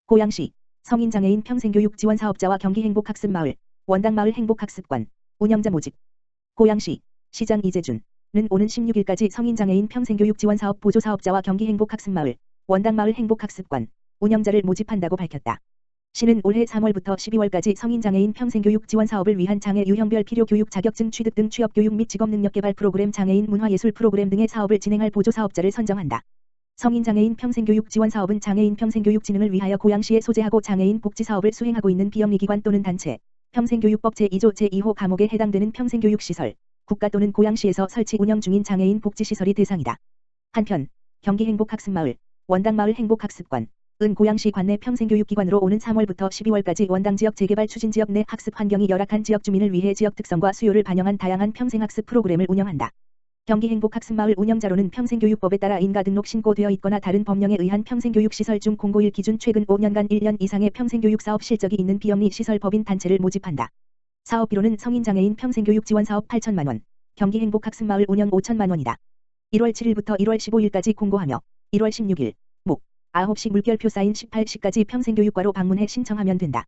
고양시 성인장애인 평생교육 지원 사업자와 경기행복학습마을, 원당마을 행복학습관, 운영자 모집. 고양시 시장 이재준은 오는 16일까지 성인장애인 평생교육 지원 사업 보조사업자와 경기행복학습마을, 원당마을 행복학습관, 운영자를 모집한다고 밝혔다. 시는 올해 3월부터 12월까지 성인장애인 평생교육 지원 사업을 위한 장애 유형별 필요교육 자격증 취득 등 취업교육 및 직업능력개발 프로그램, 장애인 문화예술 프로그램 등의 사업을 진행할 보조사업자를 선정한다. 성인장애인 평생교육 지원 사업은 장애인 평생교육 진흥을 위하여 고양시에 소재하고 장애인 복지사업을 수행하고 있는 비영리기관 또는 단체, 평생교육법 제2조 제2호 과목에 해당되는 평생교육시설, 국가 또는 고양시에서 설치 운영 중인 장애인 복지시설이 대상이다. 한편 경기행복학습마을, 원당마을 행복학습관, 은 고양시 관내 평생교육기관으로 오는 3월부터 12월까지 원당지역 재개발 추진지역 내 학습 환경이 열악한 지역 주민을 위해 지역 특성과 수요를 반영한 다양한 평생학습 프로그램을 운영한다. 경기행복학습마을 운영자로는 평생교육법에 따라 인가등록 신고되어 있거나 다른 법령에 의한 평생교육시설 중 공고1 기준 최근 5년간 1년 이상의 평생교육 사업 실적이 있는 비영리 시설 법인 단체를 모집한다. 사업비로는 성인장애인 평생교육 지원사업 8천만원, 경기행복학습마을 운영 5천만원이다. 1월 7일부터 1월 15일까지 공고하며 1월 16일 목 9시 물결표 사인 18시까지 평생교육과로 방문해 신청하면 된다.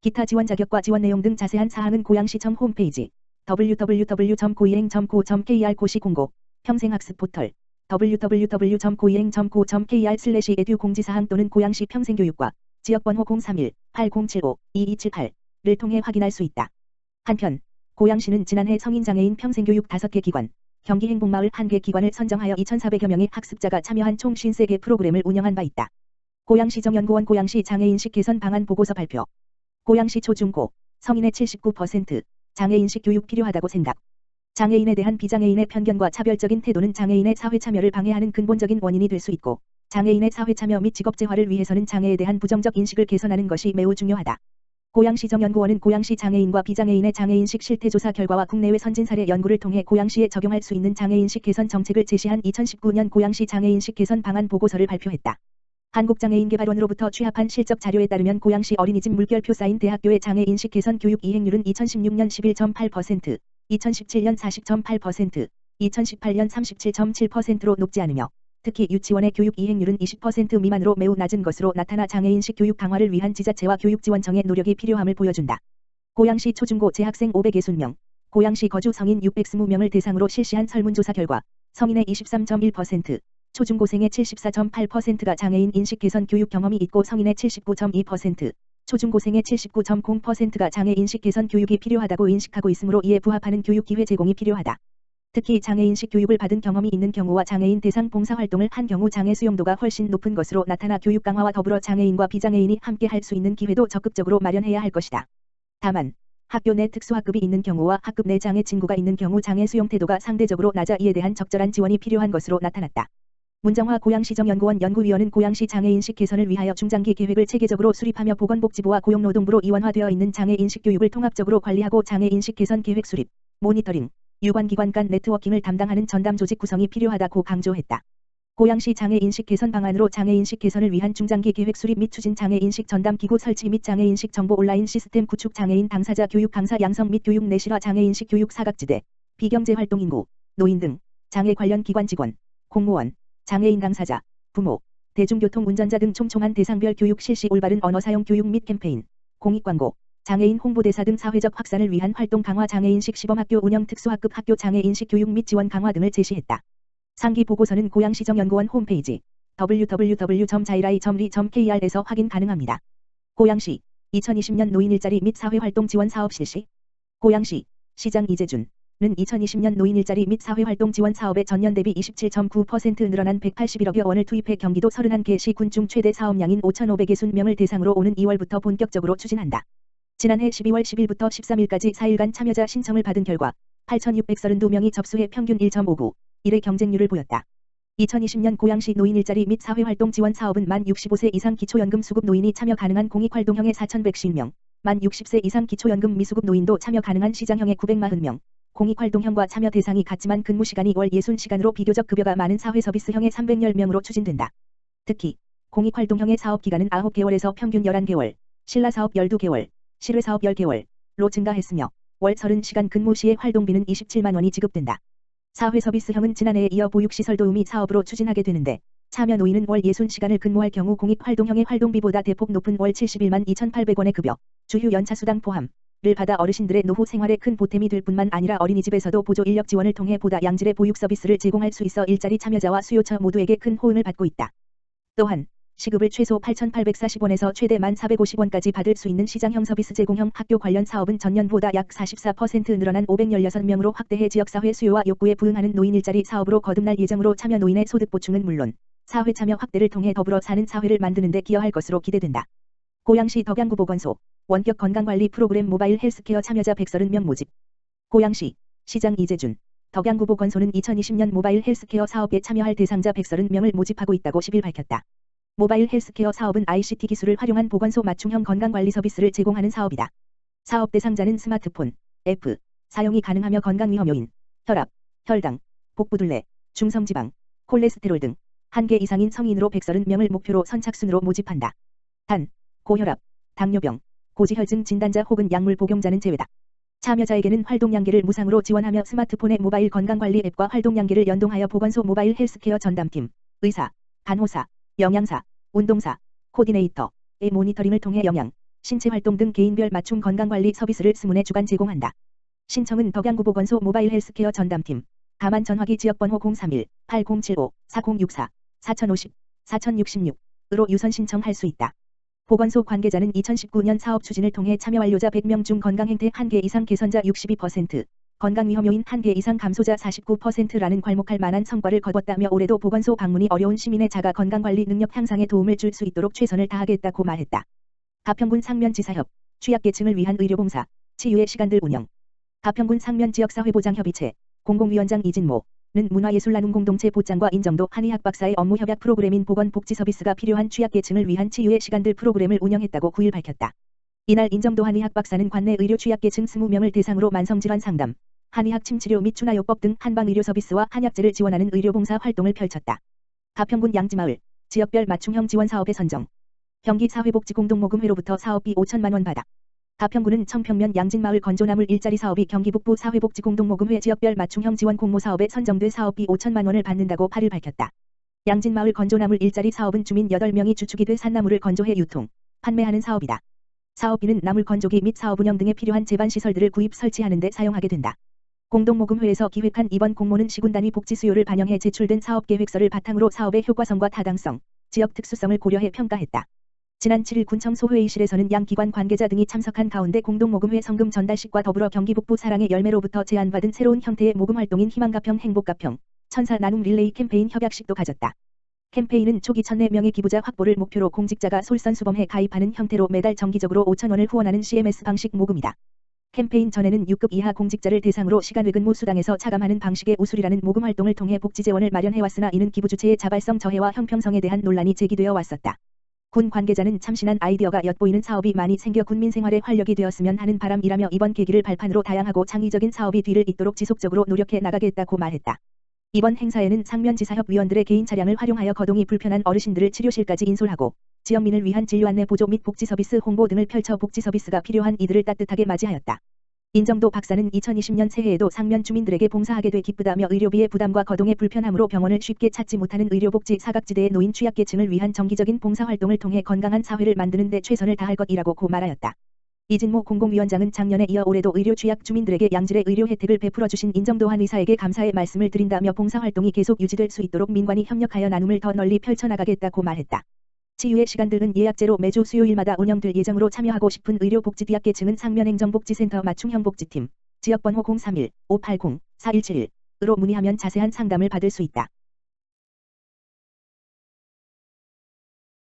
기타 지원 자격과 지원 내용 등 자세한 사항은 고양시청 홈페이지 www.goieng.co.kr 고시 공고, 평생학습 포털 www.goieng.co.kr/edu 공지사항 또는 고양시 평생교육과 지역번호 031-8075-2278를 통해 확인할 수 있다. 한편 고양시는 지난해 성인장애인 평생교육 5개 기관, 경기행복마을 1개 기관을 선정하여 2,400여 명의 학습자가 참여한 총 53개 프로그램을 운영한 바 있다. 고양시정연구원 고양시 장애인식 개선 방안 보고서 발표. 고양시 초중고 성인의 79% 장애인식 교육 필요하다고 생각. 장애인에 대한 비장애인의 편견과 차별적인 태도는 장애인의 사회 참여를 방해하는 근본적인 원인이 될 수 있고, 장애인의 사회 참여 및 직업재활을 위해서는 장애에 대한 부정적 인식을 개선하는 것이 매우 중요하다. 고양시정연구원은 고양시 장애인과 비장애인의 장애인식 실태조사 결과와 국내외 선진 사례 연구를 통해 고양시에 적용할 수 있는 장애인식 개선 정책을 제시한 2019년 고양시 장애인식 개선 방안 보고서를 발표했다. 한국장애인개발원으로부터 취합한 실적 자료에 따르면 고양시 어린이집 물결표 사인 대학교의 장애인식 개선 교육 이행률은 2016년 11.8%, 2017년 40.8%, 2018년 37.7%로 높지 않으며, 특히 유치원의 교육 이행률은 20% 미만으로 매우 낮은 것으로 나타나 장애인식 교육 강화를 위한 지자체와 교육지원청의 노력이 필요함을 보여준다. 고양시 초중고 재학생 560명, 고양시 거주 성인 620명을 대상으로 실시한 설문조사 결과 성인의 23.1%, 초중고생의 74.8%가 장애인 인식 개선 교육 경험이 있고 성인의 79.2%, 초중고생의 79.0%가 장애인식 개선 교육이 필요하다고 인식하고 있으므로 이에 부합하는 교육 기회 제공이 필요하다. 특히 장애인식 교육을 받은 경험이 있는 경우와 장애인 대상 봉사활동을 한 경우 장애 수용도가 훨씬 높은 것으로 나타나 교육 강화와 더불어 장애인과 비장애인이 함께 할 수 있는 기회도 적극적으로 마련해야 할 것이다. 다만 학교 내 특수학급이 있는 경우와 학급 내 장애 친구가 있는 경우 장애 수용 태도가 상대적으로 낮아 이에 대한 적절한 지원이 필요한 것으로 나타났다. 문정화 고양시정연구원 연구위원은 고양시 장애인식 개선을 위하여 중장기 계획을 체계적으로 수립하며 보건복지부와 고용노동부로 이원화되어 있는 장애인식 교육을 통합적으로 관리하고 장애인식 개선 계획 수립, 모니터링, 유관기관 간 네트워킹을 담당하는 전담 조직 구성이 필요하다고 강조했다. 고양시 장애인식 개선 방안으로 장애인식 개선을 위한 중장기 계획 수립 및 추진, 장애인식 전담 기구 설치 및 장애인식 정보 온라인 시스템 구축, 장애인 당사자 교육 강사 양성 및 교육 내실화, 장애인식 교육 사각지대, 비경제 활동 인구, 노인 등 장애 관련 기관 직원, 공무원, 장애인 당사자, 부모, 대중교통 운전자 등 촘촘한 대상별 교육 실시, 올바른 언어 사용 교육 및 캠페인, 공익광고, 장애인 홍보대사 등 사회적 확산을 위한 활동 강화, 장애인식 시범학교 운영, 특수학급 학교 장애인식 교육 및 지원 강화 등을 제시했다. 상기 보고서는 고양시정연구원 홈페이지 www.jairai.ri.kr에서 확인 가능합니다. 고양시 2020년 노인 일자리 및 사회활동 지원 사업 실시. 고양시 시장 이재준은 2020년 노인 일자리 및 사회활동 지원 사업에 전년 대비 27.9% 늘어난 181억 원을 투입해 경기도 31개 시 군 중 최대 사업량인 5,560명을 대상으로 오는 2월부터 본격적으로 추진한다. 지난해 12월 10일부터 13일까지 4일간 참여자 신청을 받은 결과 8,632명이 접수해 평균 1.59, 1의 경쟁률을 보였다. 2020년 고양시 노인 일자리 및 사회활동 지원 사업은 만 65세 이상 기초연금 수급 노인이 참여 가능한 공익활동형의 4,110명, 만 60세 이상 기초연금 미수급 노인도 참여 가능한 시장형의 940명, 공익활동형과 참여 대상이 같지만 근무시간이 월 60시간으로 비교적 급여가 많은 사회서비스형의 310명으로 추진된다. 특히 공익활동형의 사업기간은 9개월에서 평균 11개월, 신라사업 12개월, 실외사업 10개월로 증가했으며 월 30시간 근무 시에 활동비는 27만 원이 지급된다. 사회서비스형은 지난해에 이어 보육시설 도우미 사업으로 추진하게 되는데 참여 노인은 월 60시간을 근무할 경우 공익활동형의 활동비보다 대폭 높은 월 71만 2,800원의 급여, 주휴 연차수당 포함 를 받아 어르신들의 노후 생활에 큰 보탬이 될 뿐만 아니라 어린이집에서도 보조 인력 지원을 통해 보다 양질의 보육 서비스를 제공할 수 있어 일자리 참여자와 수요처 모두에게 큰 호응을 받고 있다. 또한 시급을 최소 8,840원에서 최대 1,450원까지 받을 수 있는 시장형 서비스 제공형 학교 관련 사업은 전년보다 약 44% 늘어난 516명으로 확대해 지역사회 수요와 욕구에 부응하는 노인 일자리 사업으로 거듭날 예정으로 참여 노인의 소득 보충은 물론 사회 참여 확대를 통해 더불어 사는 사회를 만드는 데 기여할 것으로 기대된다. 고양시 덕양구보건소 원격 건강관리 프로그램 모바일 헬스케어 참여자 130명 모집. 고양시 시장 이재준 덕양구보건소는 2020년 모바일 헬스케어 사업에 참여할 대상자 130명을 모집하고 있다고 10일 밝혔다. 모바일 헬스케어 사업은 ICT 기술을 활용한 보건소 맞춤형 건강관리 서비스를 제공하는 사업이다. 사업 대상자는 스마트폰, 앱, 사용이 가능하며 건강위험 요인, 혈압, 혈당, 복부둘레, 중성지방, 콜레스테롤 등 1개 이상인 성인으로 130명을 목표로 선착순으로 모집한다. 단, 고혈압, 당뇨병, 고지혈증 진단자 혹은 약물 복용자는 제외다. 참여자에게는 활동량계를 무상으로 지원하며 스마트폰의 모바일 건강관리 앱과 활동량계를 연동하여 보건소 모바일 헬스케어 전담팀, 의사, 간호사, 영양사, 운동사, 코디네이터의 모니터링을 통해 영양, 신체활동 등 개인별 맞춤 건강관리 서비스를 20회 주간 제공한다. 신청은 덕양구보건소 모바일 헬스케어 전담팀, 가만 전화기 지역번호 031-8075-4064, 4050, 4066으로 유선 신청할 수 있다. 보건소 관계자는 2019년 사업 추진을 통해 참여 완료자 100명 중 건강행태 1개 이상 개선자 62%, 건강위험요인 1개 이상 감소자 49%라는 괄목할 만한 성과를 거뒀다며 올해도 보건소 방문이 어려운 시민의 자가 건강관리 능력 향상에 도움을 줄 수 있도록 최선을 다하겠다고 말했다. 가평군 상면지사협, 취약계층을 위한 의료봉사, 치유의 시간들 운영. 가평군 상면지역사회보장협의체, 공공위원장 이진모는 문화예술나눔공동체 보장과 인정도 한의학 박사의 업무 협약 프로그램인 보건복지 서비스가 필요한 취약계층을 위한 치유의 시간들 프로그램을 운영했다고 9일 밝혔다. 이날 인정도 한의학 박사는 관내 의료 취약계층 20명을 대상으로 만성질환 상담, 한의학 침치료 및 추나요법 등 한방의료 서비스와 한약재를 지원하는 의료봉사 활동을 펼쳤다. 가평군 양지마을, 지역별 맞춤형 지원사업에 선정. 경기사회복지공동모금회로부터 사업비 5천만 원 받아. 가평군은 청평면 양진마을 건조나물 일자리 사업이 경기북부 사회복지공동모금회 지역별 맞춤형 지원 공모사업에 선정돼 사업비 5천만 원을 받는다고 8일 밝혔다. 양진마을 건조나물 일자리 사업은 주민 8명이 주축이 돼 산나물을 건조해 유통, 판매하는 사업이다. 사업비는 나물 건조기 및 사업 운영 등에 필요한 제반시설들을 구입 설치하는 데 사용하게 된다. 공동모금회에서 기획한 이번 공모는 시군 단위 복지 수요를 반영해 제출된 사업계획서를 바탕으로 사업의 효과성과 타당성, 지역 특수성을 고려해 평가했다. 지난 7일 군청 소회의실에서는 양 기관 관계자 등이 참석한 가운데 공동모금회 성금 전달식과 더불어 경기북부 사랑의 열매로부터 제안받은 새로운 형태의 모금활동인 희망가평 행복가평, 천사 나눔 릴레이 캠페인 협약식도 가졌다. 캠페인은 초기 1,004명의 기부자 확보를 목표로 공직자가 솔선수범해 가입하는 형태로 매달 정기적으로 5,000원을 후원하는 CMS 방식 모금이다. 캠페인 전에는 6급 이하 공직자를 대상으로 시간외근무 수당에서 차감하는 방식의 우술이라는 모금 활동을 통해 복지재원을 마련해왔으나 이는 기부 주체의 자발성 저해와 형평성에 대한 논란이 제기되어 왔었다. 군 관계자는 참신한 아이디어가 엿보이는 사업이 많이 생겨 군민 생활에 활력이 되었으면 하는 바람이라며 이번 계기를 발판으로 다양하고 창의적인 사업이 뒤를 잇도록 지속적으로 노력해 나가겠다고 말했다. 이번 행사에는 상면지사협 위원들의 개인 차량을 활용하여 거동이 불편한 어르신들을 치료실까지 인솔하고 지역민을 위한 진료 안내 보조 및 복지 서비스 홍보 등을 펼쳐 복지 서비스가 필요한 이들을 따뜻하게 맞이하였다. 인정도 박사는 2020년 새해에도 상면 주민들에게 봉사하게 돼 기쁘다며 의료비의 부담과 거동의 불편함으로 병원을 쉽게 찾지 못하는 의료복지 사각지대의 노인 취약계층을 위한 정기적인 봉사활동을 통해 건강한 사회를 만드는 데 최선을 다할 것이라고 말하였다. 이진모 공공위원장은 작년에 이어 올해도 의료 취약 주민들에게 양질의 의료 혜택을 베풀어 주신 인정도한 의사에게 감사의 말씀을 드린다며 봉사활동이 계속 유지될 수 있도록 민관이 협력하여 나눔을 더 널리 펼쳐나가겠다고 말했다. 치유의 시간들은 예약제로 매주 수요일마다 운영될 예정으로 참여하고 싶은 의료복지취약계층은 상면행정복지센터 맞춤형 복지팀, 지역번호 031-580-4171으로 문의하면 자세한 상담을 받을 수 있다.